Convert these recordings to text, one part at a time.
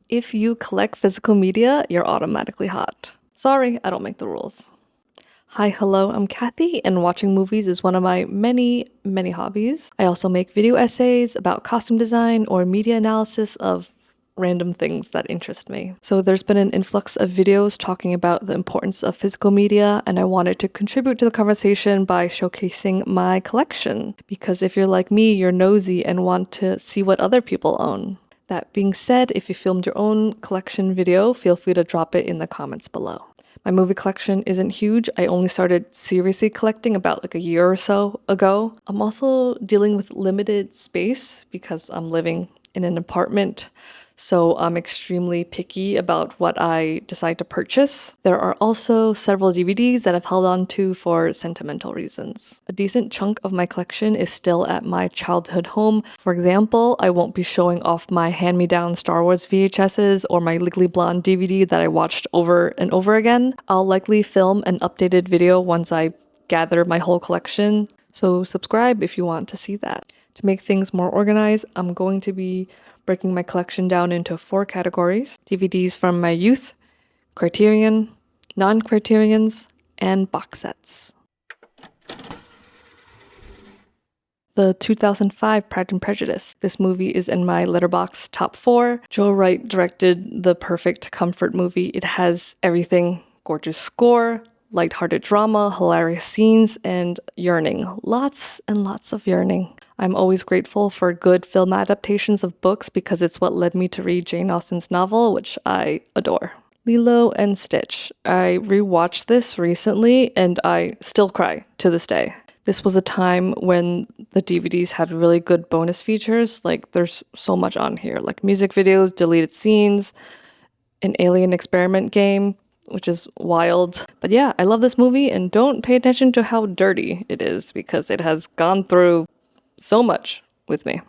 If you collect physical media, you're automatically hot. Sorry, I don't make the rules. Hi, hello, I'm Kathy, and watching movies is one of my many, many hobbies. I also make video essays about costume design or media analysis of random things that interest me. So there's been an influx of videos talking about the importance of physical media, and I wanted to contribute to the conversation by showcasing my collection. Because if you're like me, you're nosy and want to see what other people own. That being said, if you filmed your own collection video, feel free to drop it in the comments below. My movie collection isn't huge. I only started seriously collecting about like a year or so ago. I'm also dealing with limited space because I'm living in an apartment. So I'm extremely picky about what I decide to purchase. There are also several DVDs that I've held on to for sentimental reasons. A decent chunk of my collection is still at my childhood home. For example, I won't be showing off my hand-me-down Star Wars VHSs or my Legally Blonde DVD that I watched over and over again. I'll likely film an updated video once I gather my whole collection, so subscribe if you want to see that. To make things more organized, I'm going to be breaking my collection down into 4 categories: DVDs from my youth, Criterion, non-Criterions, and box sets. The 2005 Pride and Prejudice. This movie is in my Letterboxd top 4. Joe Wright directed the perfect comfort movie. It has everything: gorgeous score, lighthearted drama, hilarious scenes, and yearning. Lots and lots of yearning. I'm always grateful for good film adaptations of books because it's what led me to read Jane Austen's novel, which I adore. Lilo and Stitch. I rewatched this recently and I still cry to this day. This was a time when the DVDs had really good bonus features. Like, there's so much on here, like music videos, deleted scenes, an alien experiment game, which is wild. But yeah, I love this movie, and don't pay attention to how dirty it is because it has gone through so much with me.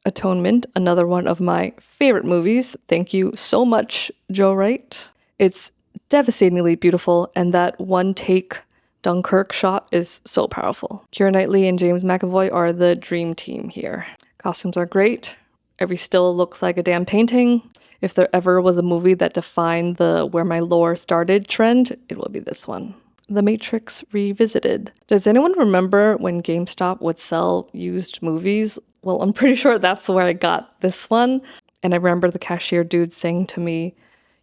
Atonement, another one of my favorite movies. Thank you so much, Joe Wright. It's devastatingly beautiful, and that one take Dunkirk shot is so powerful. Keira Knightley and James McAvoy are the dream team here. Costumes are great. Every still looks like a damn painting. If there ever was a movie that defined the where my lore started trend, it will be this one. The Matrix Revisited. Does anyone remember when GameStop would sell used movies? Well, I'm pretty sure that's where I got this one. And I remember the cashier dude saying to me,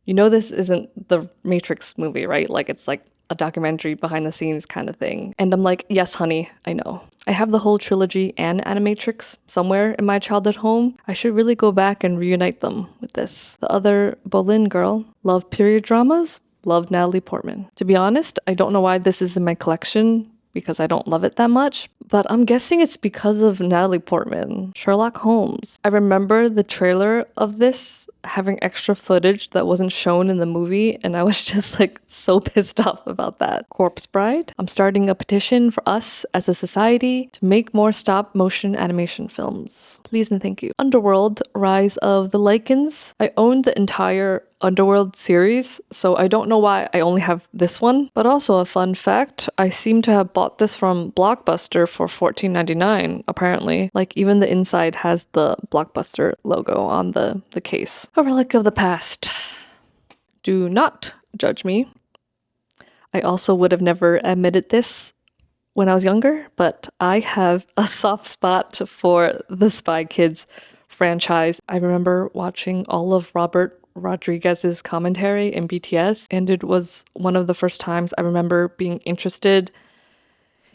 "You know this isn't the Matrix movie, right? Like, it's like a documentary behind the scenes kind of thing." And I'm like, "Yes, honey, I know." I have the whole trilogy and Animatrix somewhere in my childhood home. I should really go back and reunite them with this. The other Boleyn girl. Love period dramas. Love Natalie Portman. To be honest, I don't know why this is in my collection because I don't love it that much, but I'm guessing it's because of Natalie Portman. Sherlock Holmes. I remember the trailer of this having extra footage that wasn't shown in the movie, and I was just like so pissed off about that. Corpse Bride. I'm starting a petition for us as a society to make more stop motion animation films. Please and thank you. Underworld, Rise of the Lycans. I own the entire Underworld series, so I don't know why I only have this one. But also a fun fact, I seem to have bought this from Blockbuster for $14.99, apparently. Like, even the inside has the Blockbuster logo on the case. A relic of the past. Do not judge me. I also would have never admitted this when I was younger, but I have a soft spot for the Spy Kids franchise. I remember watching all of Robert Rodriguez's commentary in BTS, and it was one of the first times I remember being interested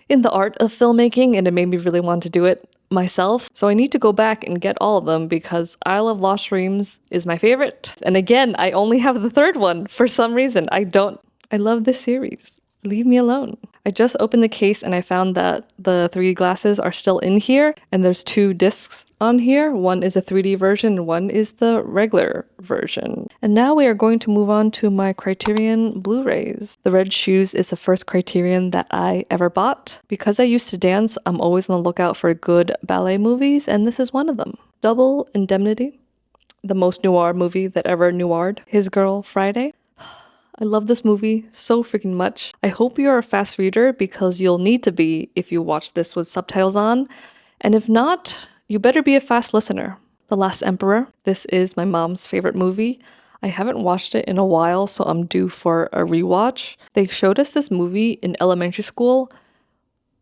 in the art of filmmaking, and it made me really want to do it myself. So I need to go back and get all of them because Isle of Lost Dreams is my favorite. And again, I only have the third one for some reason. I love this series. Leave me alone. I just opened the case and I found that the 3D glasses are still in here, and there's 2 discs on here. One is a 3D version and one is the regular version. And now we are going to move on to my Criterion Blu-rays. The Red Shoes is the first Criterion that I ever bought. Because I used to dance, I'm always on the lookout for good ballet movies, and this is one of them. Double Indemnity, the most noir movie that ever noired. His Girl Friday. I love this movie so freaking much. I hope you're a fast reader because you'll need to be if you watch this with subtitles on. And if not, you better be a fast listener. The Last Emperor. This is my mom's favorite movie. I haven't watched it in a while, so I'm due for a rewatch. They showed us this movie in elementary school,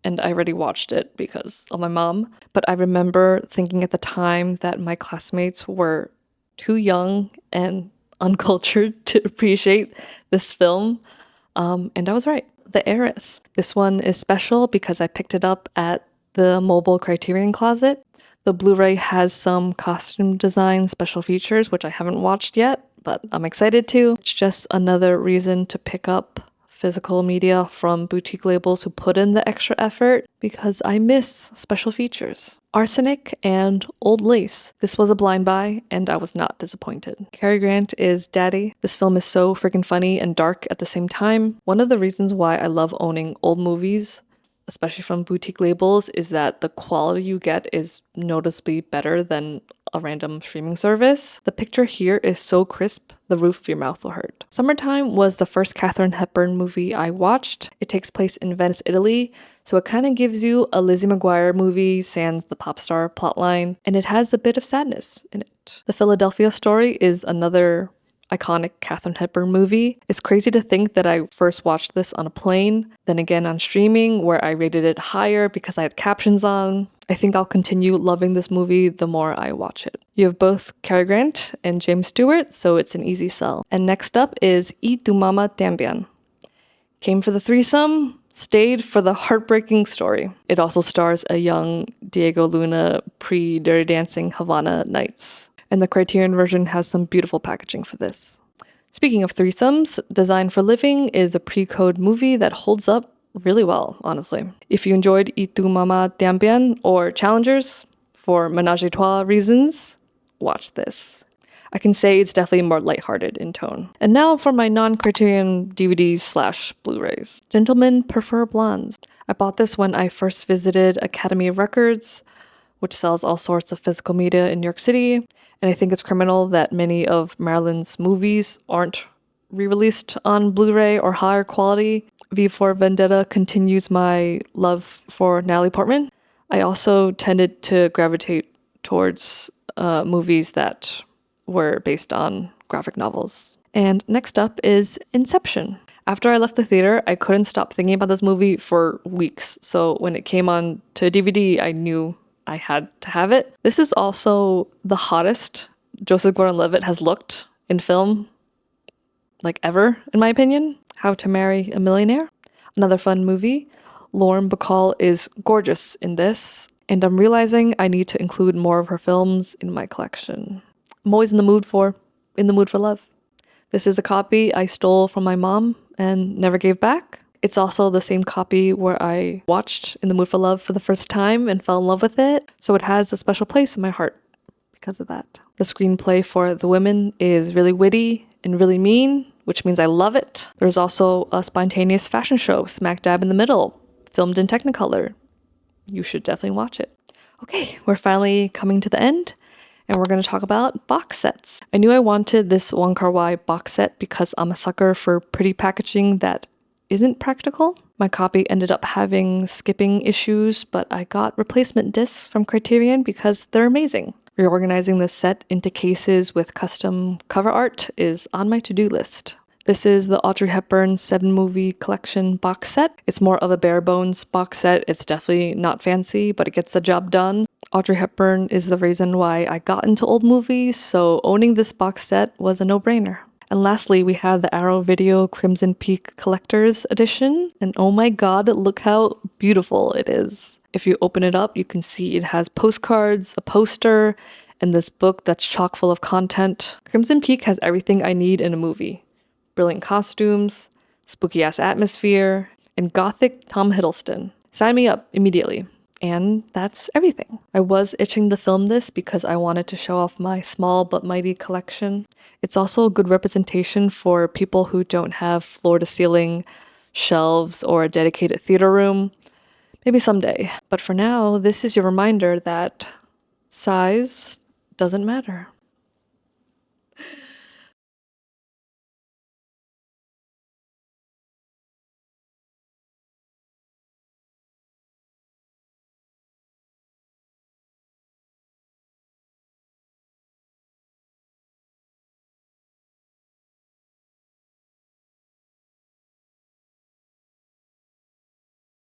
and I already watched it because of my mom. But I remember thinking at the time that my classmates were too young and uncultured to appreciate this film. And I was right. The Heiress. This one is special because I picked it up at the mobile Criterion closet. The Blu-ray has some costume design special features, which I haven't watched yet, but I'm excited to. It's just another reason to pick up physical media from boutique labels who put in the extra effort because I miss special features. Arsenic and Old Lace. This was a blind buy and I was not disappointed. Cary Grant is Daddy. This film is so freaking funny and dark at the same time. One of the reasons why I love owning old movies, especially from boutique labels, is that the quality you get is noticeably better than a random streaming service. The picture here is so crisp, the roof of your mouth will hurt. Summertime was the first Katharine Hepburn movie I watched. It takes place in Venice, Italy, so it kind of gives you a Lizzie McGuire movie sans the pop star plotline, and it has a bit of sadness in it. The Philadelphia Story is another iconic Katharine Hepburn movie. It's crazy to think that I first watched this on a plane, then again on streaming where I rated it higher because I had captions on. I think I'll continue loving this movie the more I watch it. You have both Cary Grant and James Stewart, so it's an easy sell. And next up is Y Tu Mama Tambien. Came for the threesome, stayed for the heartbreaking story. It also stars a young Diego Luna pre-Dirty Dancing Havana Nights. And the Criterion version has some beautiful packaging for this. Speaking of threesomes, Designed for Living is a pre-code movie that holds up really well, honestly. If you enjoyed Y Tu Mama Tambien or Challengers, for menage a trois reasons, watch this. I can say it's definitely more lighthearted in tone. And now for my non-Criterion DVDs / Blu-rays. Gentlemen Prefer Blondes. I bought this when I first visited Academy Records, which sells all sorts of physical media in New York City. And I think it's criminal that many of Marilyn's movies aren't re-released on Blu-ray or higher quality. V for Vendetta continues my love for Natalie Portman. I also tended to gravitate towards movies that were based on graphic novels. And next up is Inception. After I left the theater, I couldn't stop thinking about this movie for weeks. So when it came on to DVD, I knew I had to have it. This is also the hottest Joseph Gordon-Levitt has looked in film, like ever, in my opinion. How to Marry a Millionaire. Another fun movie. Lauren Bacall is gorgeous in this, and I'm realizing I need to include more of her films in my collection. I'm always in the mood for love. This is a copy I stole from my mom and never gave back. It's also the same copy where I watched In the Mood for Love for the first time and fell in love with it, so it has a special place in my heart because of that. The screenplay for The Women is really witty and really mean, which means I love it. There's also a spontaneous fashion show smack dab in the middle, filmed in Technicolor. You should definitely watch it. Okay, we're finally coming to the end, and we're going to talk about box sets. I knew I wanted this Wong Kar-wai box set because I'm a sucker for pretty packaging that isn't practical. My copy ended up having skipping issues, but I got replacement discs from Criterion because they're amazing. Reorganizing this set into cases with custom cover art is on my to-do list. This is the Audrey Hepburn 7-movie collection box set. It's more of a bare bones box set. It's definitely not fancy, but it gets the job done. Audrey Hepburn is the reason why I got into old movies, so owning this box set was a no-brainer. And lastly, we have the Arrow Video Crimson Peak Collector's Edition. And oh my god, look how beautiful it is. If you open it up, you can see it has postcards, a poster, and this book that's chock full of content. Crimson Peak has everything I need in a movie. Brilliant costumes, spooky-ass atmosphere, and gothic Tom Hiddleston. Sign me up immediately. And that's everything. I was itching to film this because I wanted to show off my small but mighty collection. It's also a good representation for people who don't have floor-to-ceiling shelves or a dedicated theater room. Maybe someday. But for now, this is your reminder that size doesn't matter.